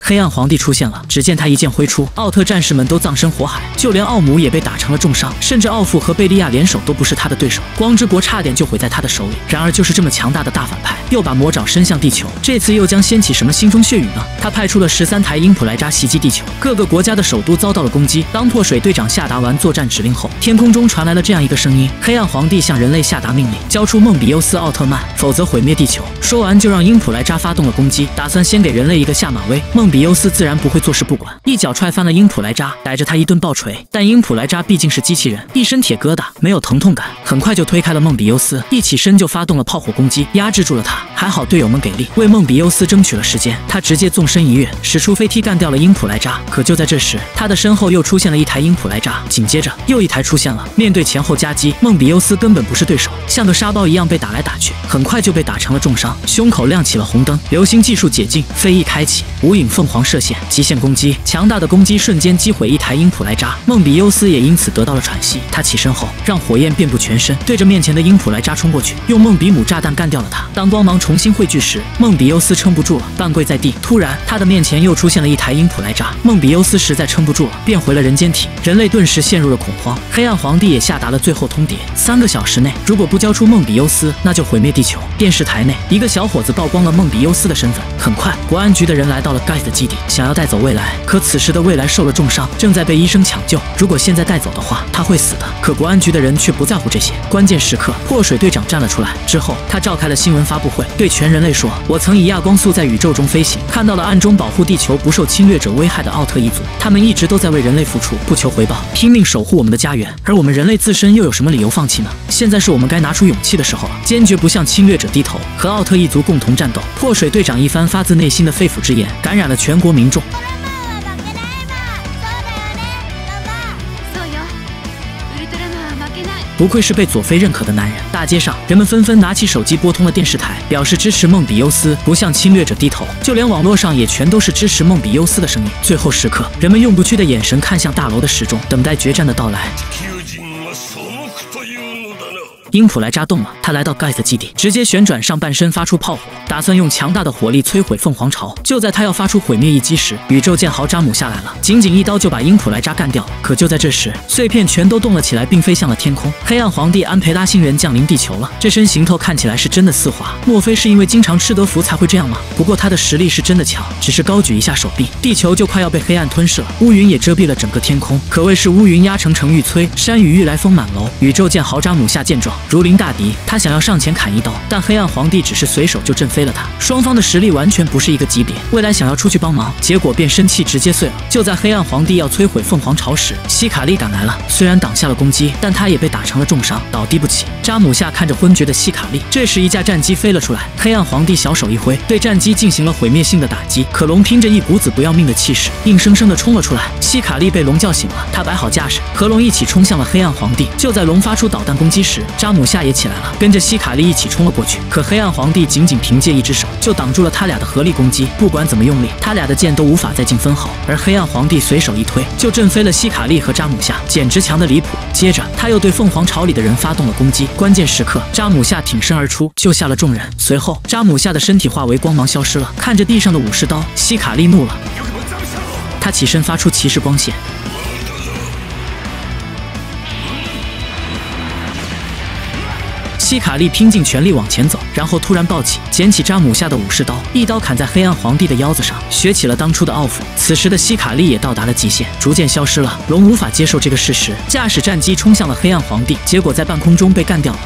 黑暗皇帝出现了，只见他一剑挥出，奥特战士们都葬身火海，就连奥姆也被打成了重伤，甚至奥父和贝利亚联手都不是他的对手，光之国差点就毁在他的手里。然而就是这么强大的大反派，又把魔爪伸向地球，这次又将掀起什么腥风血雨呢？他派出了13台英普莱扎袭击地球，各个国家的首都遭到了攻击。当破水队长下达完作战指令后，天空中传来了这样一个声音：黑暗皇帝向人类下达命令，交出梦比优斯奥特曼，否则毁灭地球。说完就让英普莱扎发动了攻击，打算先给人类一个下马威。梦比优斯自然不会坐视不管，一脚踹翻了英普莱扎，逮着他一顿暴锤。但英普莱扎毕竟是机器人，一身铁疙瘩，没有疼痛感，很快就推开了梦比优斯，一起身就发动了炮火攻击，压制住了他。还好队友们给力，为梦比优斯争取了时间，他直接纵身一跃，使出飞踢干掉了英普莱扎。可就在这时，他的身后又出现了一台英普莱扎，紧接着又一台出现了。面对前后夹击，梦比优斯根本不是对手，像个沙包一样被打来打去，很快就被打成了重伤，胸口亮起了红灯。流星技术解禁，飞翼开启，无影凤凰射线，极限攻击，强大的攻击瞬间击毁一台英普莱扎。梦比优斯也因此得到了喘息，他起身后让火焰遍布全身，对着面前的英普莱扎冲过去，用梦比姆炸弹干掉了他。当光芒重新汇聚时，梦比优斯撑不住了，半跪在地。突然他的面前又出现了一台英普莱扎，梦比优斯实在撑不住了，变回了人间体。人类顿时陷入了恐慌，黑暗皇帝也下达了最后通牒：3个小时内如果不交出梦比优斯，那就毁灭地球。电视台内，一个小伙子曝光了梦比优斯的身份。很快，国安局的人来到了 Guys 的基地，想要带走未来。可此时的未来受了重伤，正在被医生抢救。如果现在带走的话，他会死的。可国安局的人却不在乎这些。关键时刻，破水队长站了出来。之后，他召开了新闻发布会，对全人类说：“我曾以亚光速在宇宙中飞行，看到了暗中保护地球不受侵略者危害的奥特一族。他们一直都在为人类付出，不求回报，拼命守护我们的家园。而我们人类自身又有什么理由放弃呢？现在是我们该拿出勇气的时候了，坚决不向侵略者低头，和奥特一族共同战斗。”破水队长一番发自内心的肺腑之言，感染了全国民众。不愧是被佐菲认可的男人。大街上，人们纷纷拿起手机拨通了电视台，表示支持梦比优斯，不向侵略者低头。就连网络上也全都是支持梦比优斯的声音。最后时刻，人们用不去的眼神看向大楼的时钟，等待决战的到来。英普莱扎动了，他来到盖斯基地，直接旋转上半身发出炮火，打算用强大的火力摧毁凤凰巢。就在他要发出毁灭一击时，宇宙剑豪扎姆下来了，仅仅一刀就把英普莱扎干掉了。可就在这时，碎片全都动了起来，并飞向了天空。黑暗皇帝安培拉星人降临地球了，这身行头看起来是真的丝滑，莫非是因为经常吃德福才会这样吗？不过他的实力是真的强，只是高举一下手臂，地球就快要被黑暗吞噬了，乌云也遮蔽了整个天空，可谓是乌云压城城欲摧，山雨欲来风满楼。宇宙剑豪扎姆下见状，如临大敌，他想要上前砍一刀，但黑暗皇帝只是随手就震飞了他。双方的实力完全不是一个级别。未来想要出去帮忙，结果便生气直接碎了。就在黑暗皇帝要摧毁凤凰巢时，希卡利赶来了，虽然挡下了攻击，但他也被打成了重伤，倒地不起。扎姆夏看着昏厥的希卡利，这时一架战机飞了出来，黑暗皇帝小手一挥，对战机进行了毁灭性的打击。可龙拼着一股子不要命的气势，硬生生的冲了出来。希卡利被龙叫醒了，他摆好架势，和龙一起冲向了黑暗皇帝。就在龙发出导弹攻击时，扎姆夏也起来了，跟着希卡利一起冲了过去。可黑暗皇帝仅仅凭借一只手就挡住了他俩的合力攻击，不管怎么用力，他俩的剑都无法再进分毫。而黑暗皇帝随手一推，就震飞了希卡利和扎姆夏，简直强得离谱。接着他又对凤凰巢里的人发动了攻击，关键时刻扎姆夏挺身而出，救下了众人。随后扎姆夏的身体化为光芒消失了。看着地上的武士刀，希卡利怒了，他起身发出骑士光线。希卡利拼尽全力往前走，然后突然暴起，捡起扎姆夏的武士刀，一刀砍在黑暗皇帝的腰子上，学起了当初的奥弗。此时的希卡利也到达了极限，逐渐消失了。龙无法接受这个事实，驾驶战机冲向了黑暗皇帝，结果在半空中被干掉了。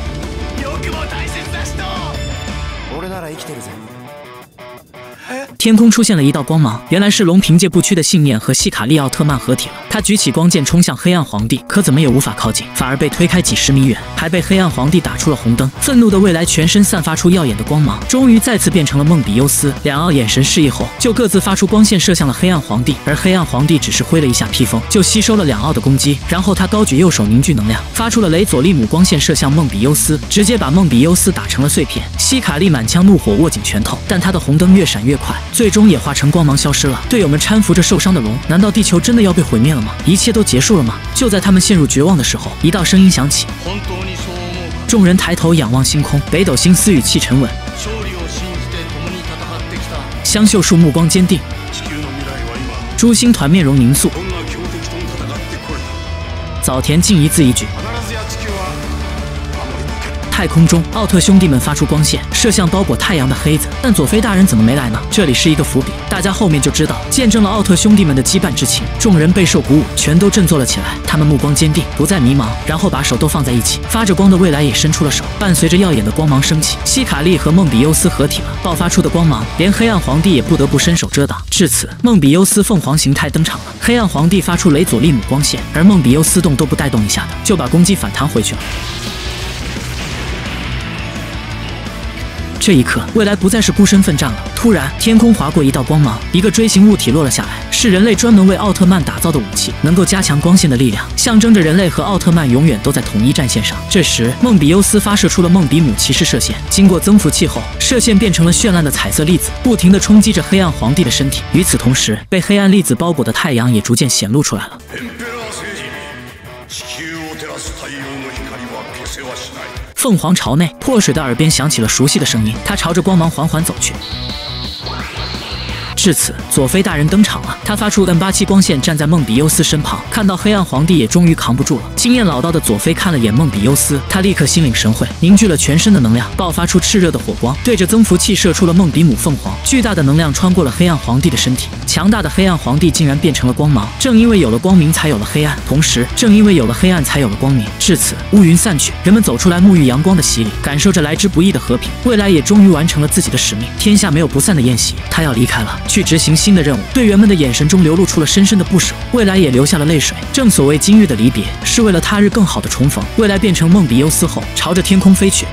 天空出现了一道光芒，原来是龙凭借不屈的信念和希卡利奥特曼合体了。他举起光剑冲向黑暗皇帝，可怎么也无法靠近，反而被推开几十米远，还被黑暗皇帝打出了红灯。愤怒的未来全身散发出耀眼的光芒，终于再次变成了梦比优斯。两奥眼神示意后，就各自发出光线射向了黑暗皇帝，而黑暗皇帝只是挥了一下披风，就吸收了两奥的攻击。然后他高举右手凝聚能量，发出了雷佐利姆光线射向梦比优斯，直接把梦比优斯打成了碎片。希卡利满腔怒火握紧拳头，但他的红灯越闪越快，最终也化成光芒消失了。队友们搀扶着受伤的龙，难道地球真的要被毁灭了吗？一切都结束了吗？就在他们陷入绝望的时候，一道声音响起。众人抬头仰望星空，北斗星司语气沉稳，香秀树目光坚定。朱星团面容凝肃，早田静一字一句。太空中，奥特兄弟们发出光线，射向包裹太阳的黑子。但佐菲大人怎么没来呢？这里是一个伏笔，大家后面就知道。见证了奥特兄弟们的羁绊之情，众人备受鼓舞，全都振作了起来。他们目光坚定，不再迷茫，然后把手都放在一起。发着光的未来也伸出了手，伴随着耀眼的光芒升起，希卡利和梦比优斯合体了。爆发出的光芒，连黑暗皇帝也不得不伸手遮挡。至此，梦比优斯凤凰形态登场了。黑暗皇帝发出雷佐利姆光线，而梦比优斯动都不带动一下的，就把攻击反弹回去了。这一刻，未来不再是孤身奋战了。突然，天空划过一道光芒，一个锥形物体落了下来，是人类专门为奥特曼打造的武器，能够加强光线的力量，象征着人类和奥特曼永远都在同一战线上。这时，梦比优斯发射出了梦比姆骑士射线，经过增幅器后，射线变成了绚烂的彩色粒子，不停地冲击着黑暗皇帝的身体。与此同时，被黑暗粒子包裹的太阳也逐渐显露出来了。凤凰巢内，破水的耳边响起了熟悉的声音，他朝着光芒缓缓走去。至此，佐菲大人登场了。他发出 N87光线，站在梦比优斯身旁。看到黑暗皇帝也终于扛不住了。经验老道的佐菲看了眼梦比优斯，他立刻心领神会，凝聚了全身的能量，爆发出炽热的火光，对着增幅器射出了梦比姆凤凰。巨大的能量穿过了黑暗皇帝的身体，强大的黑暗皇帝竟然变成了光芒。正因为有了光明，才有了黑暗；同时，正因为有了黑暗，才有了光明。至此，乌云散去，人们走出来，沐浴阳光的洗礼，感受着来之不易的和平。未来也终于完成了自己的使命，天下没有不散的宴席。他要离开了，去执行新的任务。队员们的眼神中流露出了深深的不舍，未来也流下了泪水。正所谓今日的离别，是为了他日更好的重逢。未来变成梦比优斯后，朝着天空飞去。